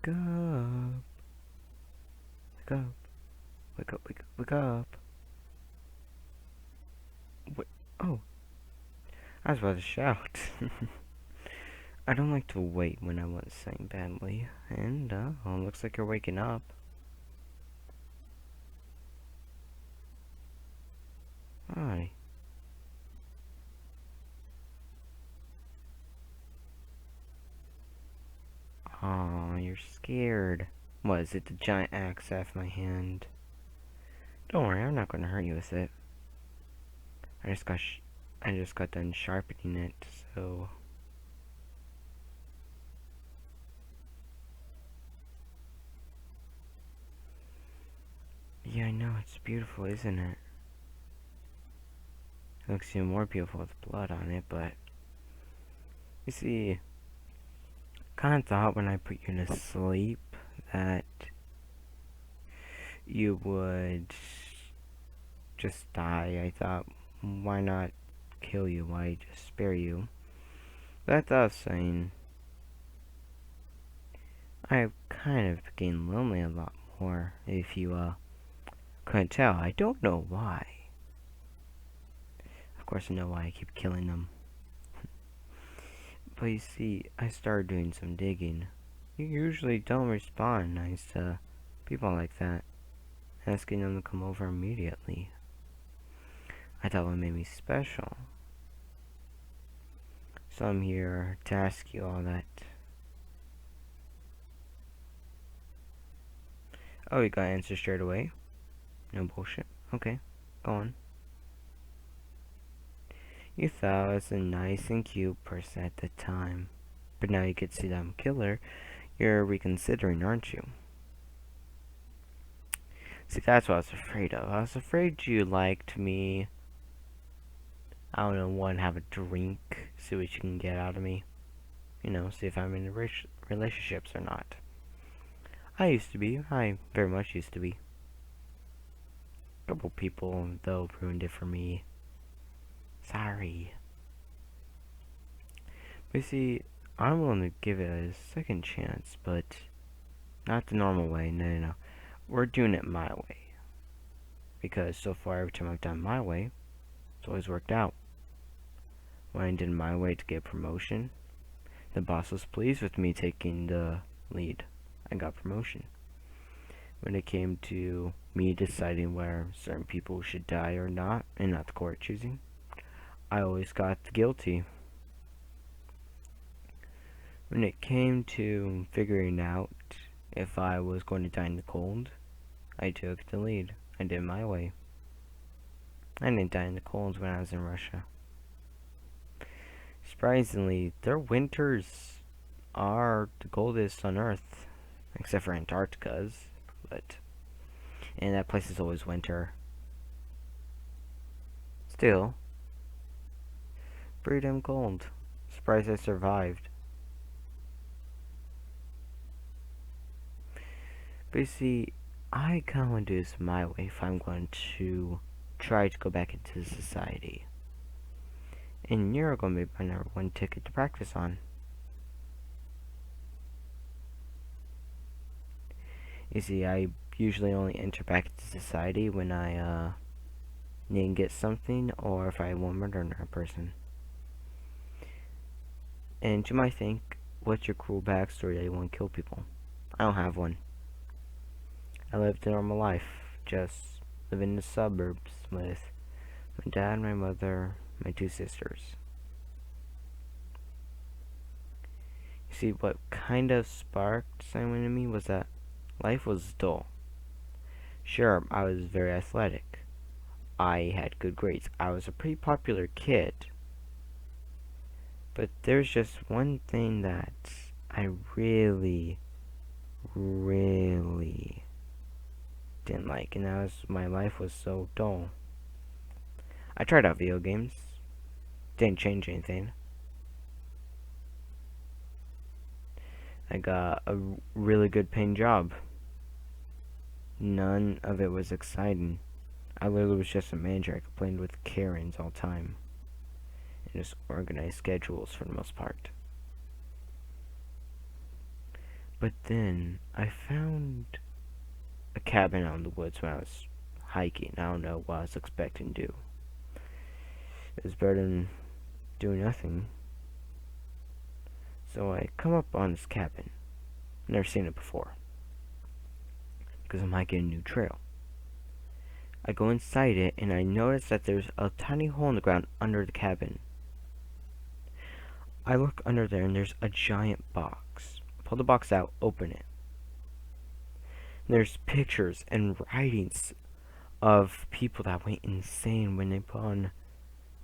Wake up. Wake up. Wake up, wake up, wake up. Wait. Oh, I was about to shout. I don't like to wait when I want to sing badly. And, well, looks like you're waking up. Hi. Aw, you're scared. What, is it the giant axe off my hand? Don't worry, I'm not gonna hurt you with it. I just got done sharpening it, so... Yeah, I know, it's beautiful, isn't it? It looks even more beautiful with blood on it, but... You see, kind of thought when I put you to sleep that you would just die. I thought, why not kill you? Why just spare you? But I thought of saying, I kind of became lonely a lot more, if you, couldn't tell. I don't know why. Of course I know why I keep killing them. But you see, I started doing some digging. You usually don't respond nice to people like that, asking them to come over immediately. I thought what made me special. So I'm here to ask you all that. Oh, you got answers straight away? No bullshit. Okay, go on. You thought I was a nice and cute person at the time. But now you could see that I'm a killer. You're reconsidering, aren't you? See, that's what I was afraid of. I was afraid you liked me. I don't know, one, have a drink, see what you can get out of me. You know, see if I'm in relationships or not. I used to be. I very much used to be. A couple people, though, ruined it for me. Sorry. But see, I'm willing to give it a second chance, but not the normal way. No, no, no. We're doing it my way. Because so far, every time I've done my way, it's always worked out. When I did my way to get promotion, the boss was pleased with me taking the lead. I got promotion. When it came to me deciding where certain people should die or not, and not the court choosing, I always got the guilty. When it came to figuring out if I was going to die in the cold, I took the lead. I did my way. I didn't die in the cold when I was in Russia. Surprisingly, their winters are the coldest on Earth, except for Antarctica's, but and that place is always winter. Still, pretty damn cold. Surprised I survived. But you see, I kinda want to do this my way if I'm going to try to go back into society. And you're going to be my number one ticket to practice on. You see, I usually only enter back into society when I need to get something or if I want to murder a person. And you might think, what's your cruel backstory that you want to kill people? I don't have one. I lived a normal life, just living in the suburbs with my dad, my mother, my two sisters. You see, what kind of sparked something in me was that life was dull. Sure, I was very athletic. I had good grades. I was a pretty popular kid. But there's just one thing that I really, really didn't like, and that was my life was so dull. I tried out video games. Didn't change anything. I got a really good paying job. None of it was exciting. I literally was just a manager. I complained with Karens all the time. And just organized schedules for the most part. But then I found a cabin out in the woods when I was hiking. I don't know what I was expecting to do. It was better than doing nothing. So I come up on this cabin. Never seen it before. Because I'm hiking a new trail. I go inside it and I notice that there's a tiny hole in the ground under the cabin. I look under there and there's a giant box. Pull the box out, open it. There's pictures and writings of people that went insane when they put on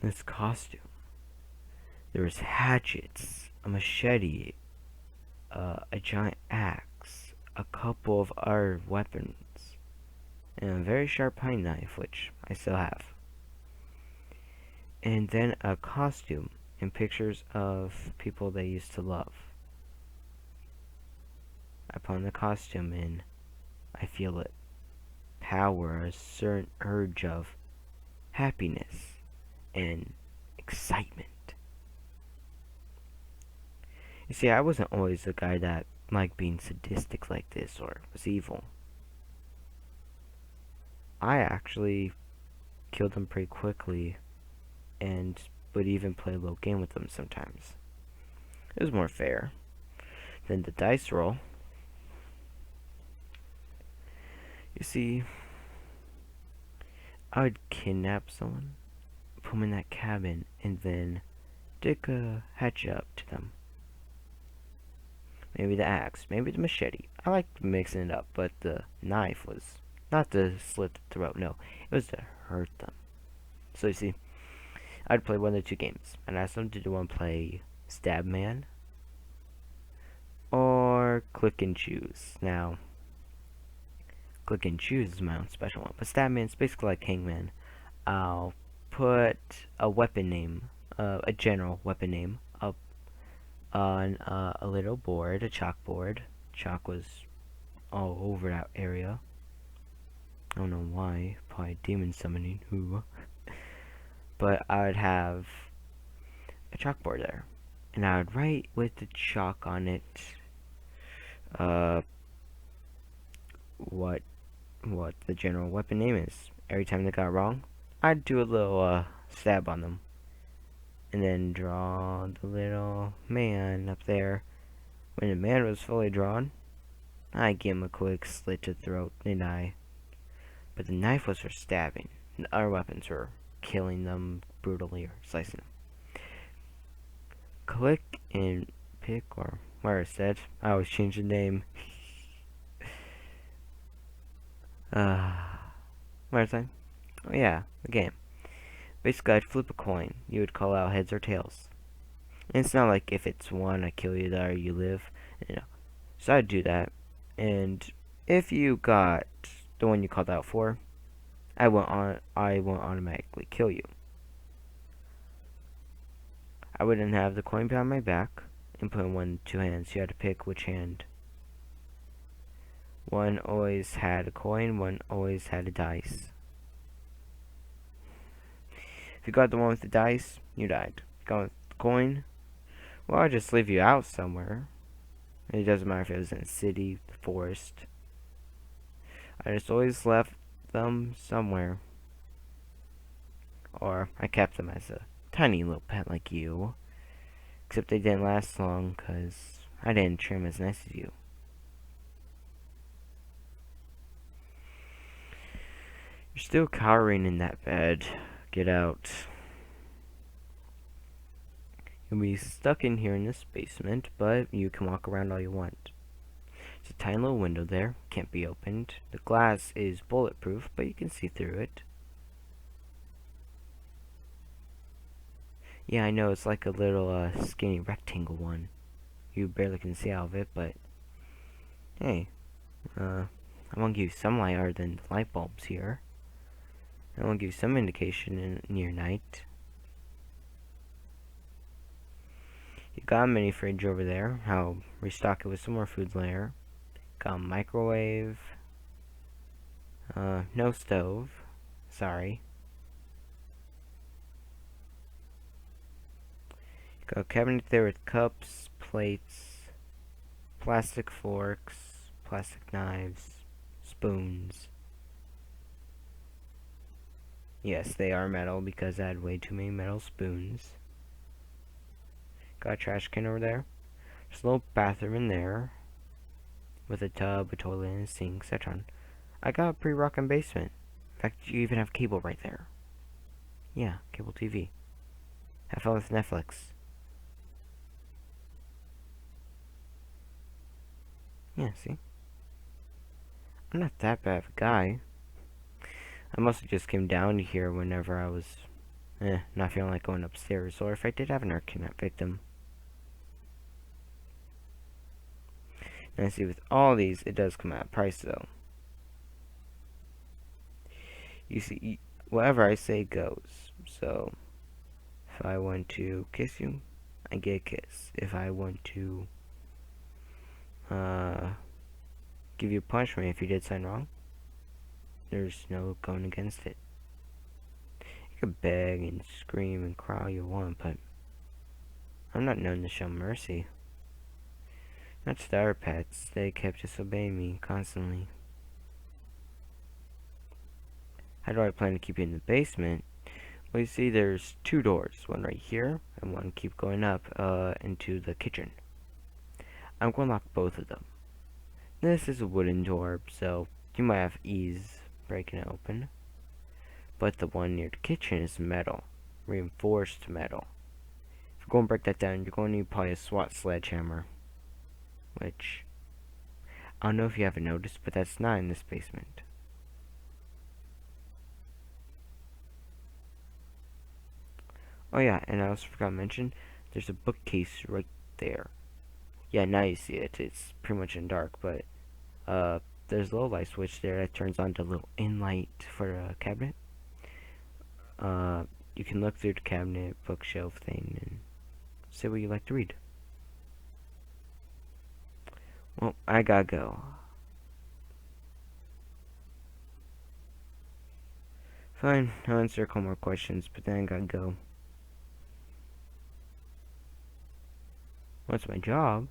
this costume. There's hatchets, a machete, a giant axe, a couple of other weapons, and a very sharp pine knife, which I still have. And then a costume and pictures of people they used to love. I put on the costume and I feel it. Power, a certain urge of happiness and excitement. You see, I wasn't always the guy that liked being sadistic like this or was evil. I actually killed them pretty quickly and would even play a little game with them sometimes. It was more fair than the dice roll. You see, I would kidnap someone, put them in that cabin, and then dig a hatchet up to them. Maybe the axe, maybe the machete. I liked mixing it up, but the knife was not to slit the throat, no. It was to hurt them. So you see, I'd play one of the two games. And ask them, did you want to play Stab Man or Click and Choose? Now, Click and Choose is my own special one, but Stab Man's basically like Hangman. I'll put a weapon name, a general weapon name, up on a little board, a chalkboard. Chalk was all over that area. I don't know why, probably demon summoning, who. But I would have a chalkboard there. And I would write with the chalk on it, what the general weapon name is. Every time they got wrong, I'd do a little, stab on them. And then draw the little man up there. When the man was fully drawn, I'd give him a quick slit to the throat and die. But the knife was for stabbing. And the other weapons were killing them brutally or slicing them. Click and pick, or where it said, I always change the name. Where's that? Oh yeah, the game. Basically, I'd flip a coin. You would call out heads or tails. And it's not like if it's one, I kill you, there you live. You know. So I'd do that. And if you got the one you called out for, I won't automatically kill you. I wouldn't have the coin behind my back and put in one, two hands. You had to pick which hand. One always had a coin, one always had a dice. If you got the one with the dice, you died. If you got with the coin, well, I'd just leave you out somewhere. It doesn't matter if it was in a city, the forest. I just always left them somewhere. Or I kept them as a tiny little pet like you. Except they didn't last long because I didn't treat them as nice as you. You're still cowering in that bed. Get out. You'll be stuck in here in this basement, but you can walk around all you want. There's a tiny little window there. Can't be opened. The glass is bulletproof, but you can see through it. Yeah, I know, it's like a little skinny rectangle one. You barely can see out of it, but hey, I want to give you some light other than the light bulbs here. I want to give you some indication in your night. You got a mini fridge over there. I'll restock it with some more food later. Got a microwave. No stove. Sorry. Got a cabinet there with cups, plates, Plastic forks, plastic knives, spoons. Yes, they are metal because I had way too many metal spoons. Got a trash can over there. There's a little bathroom in there with a tub, a toilet, and a sink, etc. I got a pretty rockin' basement. In fact, you even have cable right there. Yeah, cable TV. Have fun with Netflix. Yeah, see? I'm not that bad of a guy. I mostly just came down here whenever I was, not feeling like going upstairs, or if I did have an kidnap victim. And see, with all these, it does come at a price, though. You see, whatever I say goes. So, if I want to kiss you, I get a kiss. If I want to, give you a punishment if you did something wrong, there's no going against it. You could beg and scream and cry all you want, but I'm not known to show mercy. Not star pets, they kept disobeying me constantly. How do I plan to keep you in the basement? Well, you see, there's two doors, one right here, and one keep going up, into the kitchen. I'm going to lock both of them. This is a wooden door, so you might have ease breaking it open. But the one near the kitchen is metal, reinforced metal. If you're going to break that down, you're going to need probably a SWAT sledgehammer. Which, I don't know if you haven't noticed, but that's not in this basement. Oh yeah, and I also forgot to mention, there's a bookcase right there. Yeah, now you see it. It's pretty much in dark, but there's a little light switch there that turns on the little in light for the cabinet. You can look through the cabinet bookshelf thing and see what you like to read. Well, I gotta go. Fine, I'll answer a couple more questions, but then I gotta go. What's my job?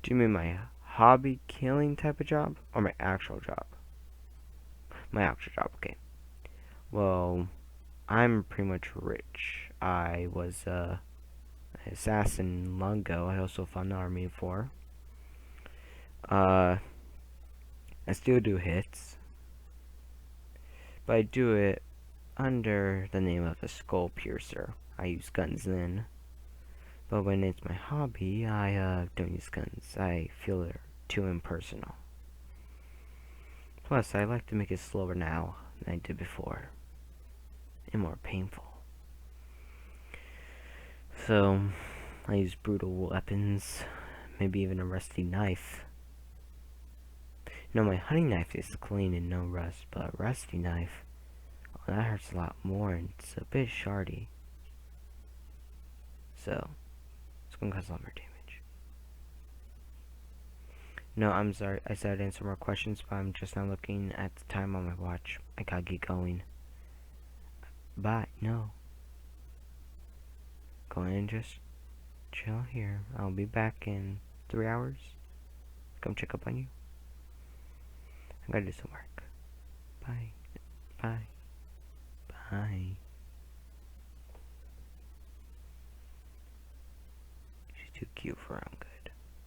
Do you mean my hobby killing type of job? Or my actual job? My actual job, okay. Well, I'm pretty much rich. I was an assassin long ago. I also found the army for. I still do hits. But I do it under the name of a skull piercer. I use guns then. But when it's my hobby, I don't use guns. I feel they're too impersonal. Plus, I like to make it slower now than I did before. And more painful. So, I use brutal weapons. Maybe even a rusty knife. No, my hunting knife is clean and no rust, but a rusty knife, oh, that hurts a lot more and it's a bit shardy. So, it's gonna cause a lot more damage. No, I'm sorry, I said I'd answer more questions, but I'm just not looking at the time on my watch. I gotta get going. Bye, no. Go ahead and just chill here. I'll be back in 3 hours. Come check up on you. I gotta do some work. Bye. Bye. Bye. She's too cute for her own good.